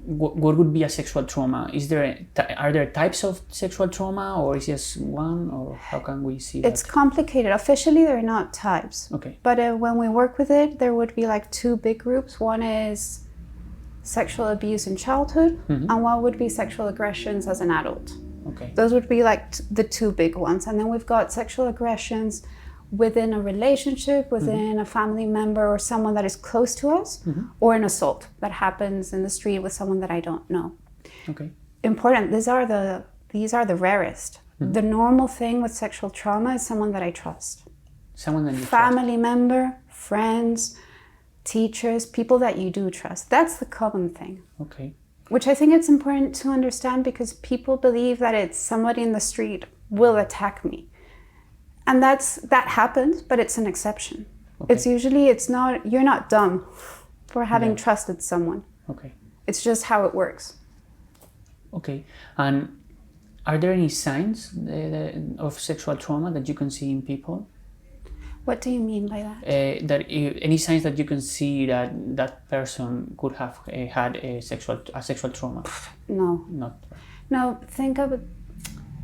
what would be a sexual trauma? Are there types of sexual trauma, or is just one, or how can we see that? It's complicated. Officially, there are not types. Okay. But when we work with it, there would be like two big groups. One is sexual abuse in childhood, and one would be sexual aggressions as an adult. Okay. Those would be like the two big ones. And then we've got sexual aggressions within a relationship, within a family member or someone that is close to us, or an assault that happens in the street with someone that I don't know. Okay. Important. These are the rarest. The normal thing with sexual trauma is someone that I trust. Someone that you Family member, friends, teachers, people that you do trust. That's the common thing. Okay. Which I think it's important to understand, because people believe that it's somebody in the street will attack me. And that happens, but it's an exception. Okay. It's usually, you're not dumb for having trusted someone. Okay. It's just how it works. Okay. And are there any signs of sexual trauma that you can see in people? What do you mean by that? Any signs that you can see that person could have had a sexual trauma? No. Not. No, think of it.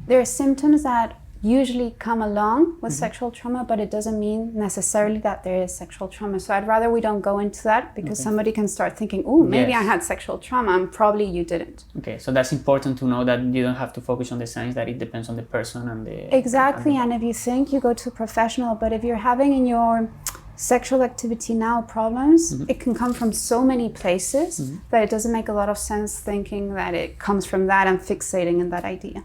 There are symptoms that usually come along with sexual trauma, but it doesn't mean necessarily that there is sexual trauma. So I'd rather we don't go into that, because somebody can start thinking, oh, maybe I had sexual trauma, and probably you didn't. Okay, so that's important to know, that you don't have to focus on the signs, that it depends on the person and the... Exactly, and if you think, you go to a professional, but if you're having in your sexual activity now problems, it can come from so many places that it doesn't make a lot of sense thinking that it comes from that and fixating in that idea.